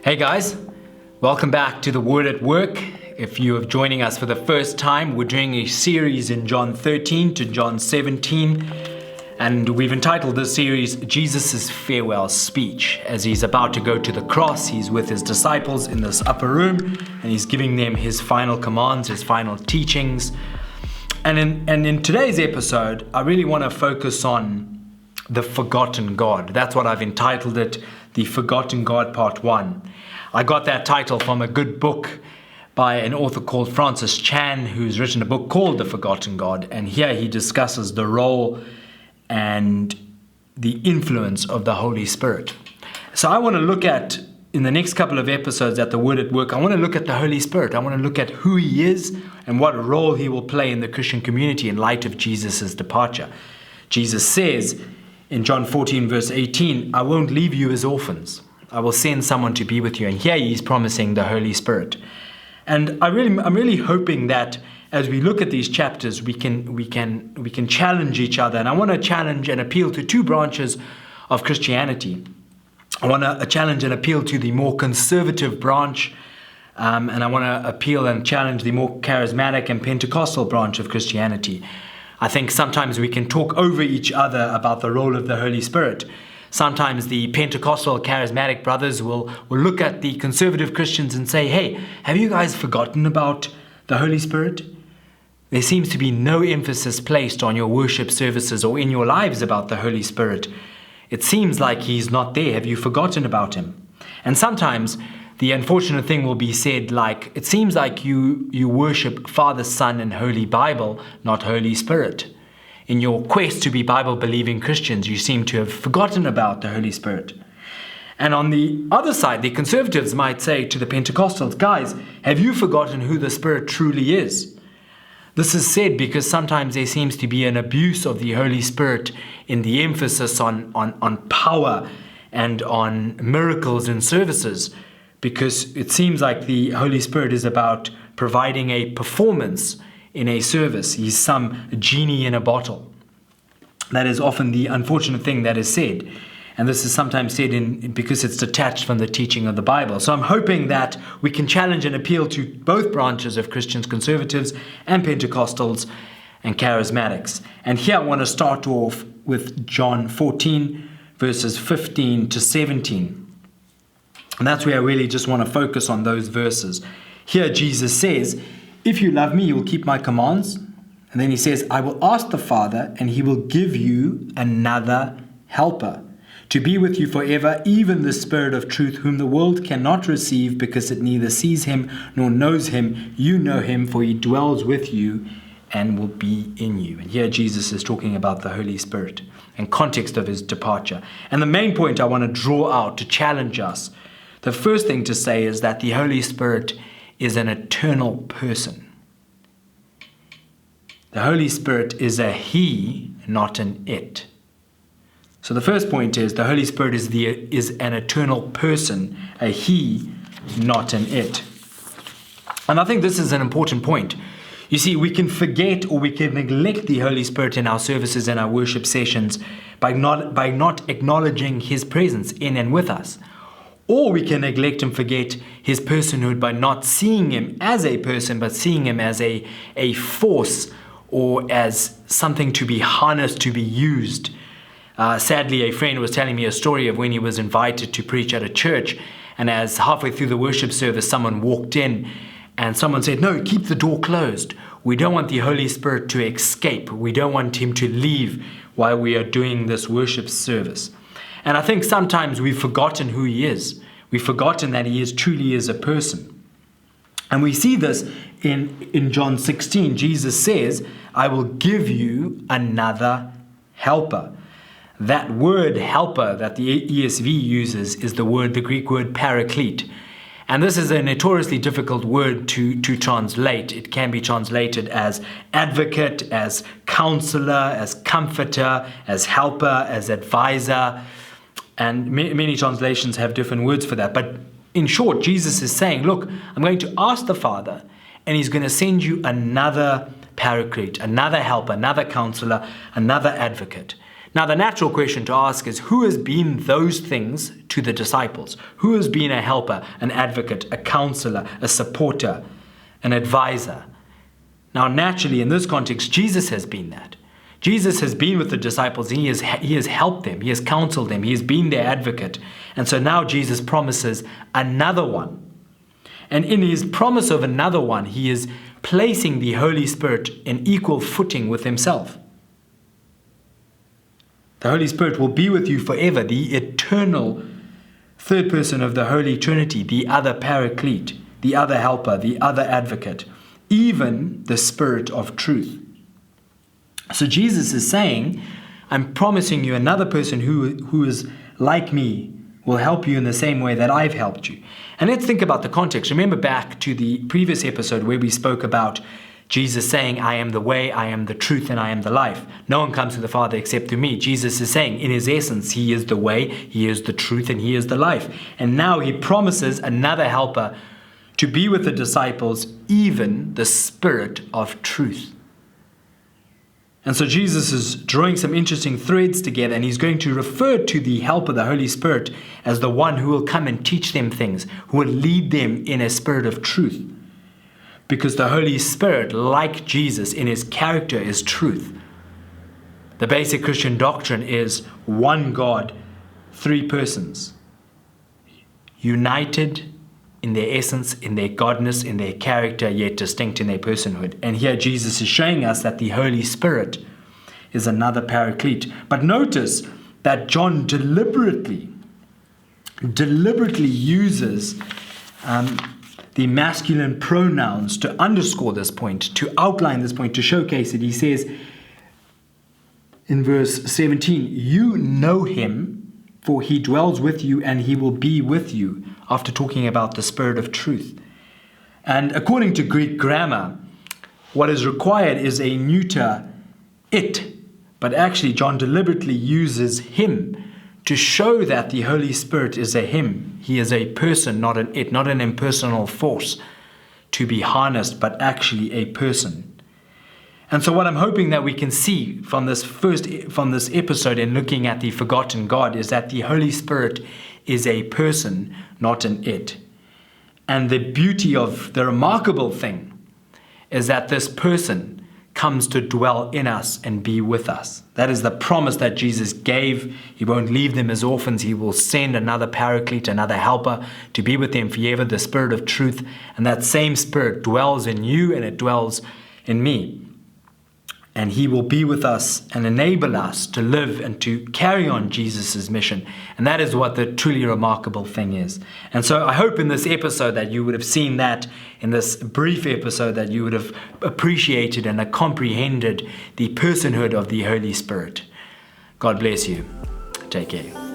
Hey guys, welcome back to the Word at Work. If you are joining us for the first time, we're doing a series in John 13 to John 17, and we've entitled this series Jesus' Farewell Speech. As he's about to go to the cross, he's with his disciples in this upper room, and he's giving them his final commands, his final teachings. And in today's episode, I really want to focus on the forgotten God. That's what I've entitled it, The Forgotten God Part 1. I got that title from a good book by an author called Francis Chan, who's written a book called The Forgotten God. And here he discusses the role and the influence of the Holy Spirit. So I want to look at, in the next couple of episodes at the Word at Work, I want to look at the Holy Spirit. I want to look at who he is and what role he will play in the Christian community in light of Jesus' departure. Jesus says in John 14 verse 18, I won't leave you as orphans. I will send someone to be with you. And here he's promising the Holy Spirit. And I'm really hoping that as we look at these chapters, we can challenge each other. And I want to challenge and appeal to two branches of Christianity. I want to challenge and appeal to the more conservative branch, and I want to appeal and challenge the more charismatic and Pentecostal branch of Christianity. I think sometimes we can talk over each other about the role of the Holy Spirit. Sometimes the Pentecostal charismatic brothers will look at the conservative Christians and say, hey, have you guys forgotten about the Holy Spirit? There seems to be no emphasis placed on your worship services or in your lives about the Holy Spirit. It seems like he's not there. Have you forgotten about him? And sometimes the unfortunate thing will be said like, it seems like you worship Father, Son, and Holy Bible, not Holy Spirit. In your quest to be Bible-believing Christians, you seem to have forgotten about the Holy Spirit. And on the other side, the conservatives might say to the Pentecostals, guys, have you forgotten who the Spirit truly is? This is said because sometimes there seems to be an abuse of the Holy Spirit in the emphasis on power and on miracles and services, because it seems like the Holy Spirit is about providing a performance in a service. He's some genie in a bottle. That is often the unfortunate thing that is said. And this is sometimes said because it's detached from the teaching of the Bible. So I'm hoping that we can challenge and appeal to both branches of Christians, conservatives and Pentecostals and charismatics. And here I want to start off with John 14, verses 15 to 17. And that's where I really just want to focus on those verses. Here Jesus says, if you love me, you will keep my commands. And then he says, I will ask the Father, and he will give you another helper to be with you forever, even the Spirit of truth, whom the world cannot receive because it neither sees him nor knows him. You know him, for he dwells with you and will be in you. And here Jesus is talking about the Holy Spirit in context of his departure. And the main point I want to draw out to challenge us, the first thing to say is that the Holy Spirit is an eternal person. The Holy Spirit is a he, not an it. So the first point is the Holy Spirit is an eternal person, a he, not an it. And I think this is an important point. You see, we can forget or we can neglect the Holy Spirit in our services and our worship sessions by not acknowledging his presence in and with us. Or we can neglect and forget his personhood by not seeing him as a person, but seeing him as a force or as something to be harnessed, to be used. Sadly, a friend was telling me a story of when he was invited to preach at a church, and as halfway through the worship service, someone walked in and someone said, no, keep the door closed. We don't want the Holy Spirit to escape. We don't want him to leave while we are doing this worship service. And I think sometimes we've forgotten who he is. We've forgotten that he truly is a person. And we see this in John 16. Jesus says, I will give you another helper. That word helper that the ESV uses is the Greek word paraclete. And this is a notoriously difficult word to translate. It can be translated as advocate, as counselor, as comforter, as helper, as advisor. And many translations have different words for that. But in short, Jesus is saying, look, I'm going to ask the Father, and he's going to send you another paraclete, another helper, another counselor, another advocate. Now, the natural question to ask is, who has been those things to the disciples? Who has been a helper, an advocate, a counselor, a supporter, an advisor? Now, naturally, in this context, Jesus has been that. Jesus has been with the disciples. He has helped them. He has counseled them. He has been their advocate. And so now Jesus promises another one. And in his promise of another one, he is placing the Holy Spirit in equal footing with himself. The Holy Spirit will be with you forever, the eternal third person of the Holy Trinity, the other Paraclete, the other helper, the other advocate, even the Spirit of truth. So Jesus is saying, I'm promising you another person who is like me, will help you in the same way that I've helped you. And let's think about the context. Remember back to the previous episode where we spoke about Jesus saying, I am the way, I am the truth, and I am the life. No one comes to the Father except through me. Jesus is saying, in his essence, he is the way, he is the truth, and he is the life. And now he promises another helper to be with the disciples, even the Spirit of truth. And so Jesus is drawing some interesting threads together, and he's going to refer to the helper, the Holy Spirit, as the one who will come and teach them things, who will lead them in a spirit of truth. Because the Holy Spirit, like Jesus in his character, is truth. The basic Christian doctrine is one God, three persons, united in their essence, in their godness, in their character, yet distinct in their personhood. And here Jesus is showing us that the Holy Spirit is another Paraclete. But notice that John deliberately uses the masculine pronouns to underscore this point, to outline this point, to showcase it. He says in verse 17, you know him, for he dwells with you and he will be with you, after talking about the Spirit of truth. And according to Greek grammar, what is required is a neuter it, but actually John deliberately uses him to show that the Holy Spirit is a him. He is a person, not an it, not an impersonal force to be harnessed, but actually a person. And so what I'm hoping that we can see from this episode in looking at the forgotten God is that the Holy Spirit is a person, not an it. And the beauty of the remarkable thing is that this person comes to dwell in us and be with us. That is the promise that Jesus gave. He won't leave them as orphans. He will send another Paraclete, another helper to be with them forever, the Spirit of truth. And that same Spirit dwells in you and it dwells in me. And he will be with us and enable us to live and to carry on Jesus' mission. And that is what the truly remarkable thing is. And so I hope in this episode that you would have seen that, in this brief episode, that you would have appreciated and comprehended the personhood of the Holy Spirit. God bless you. Take care.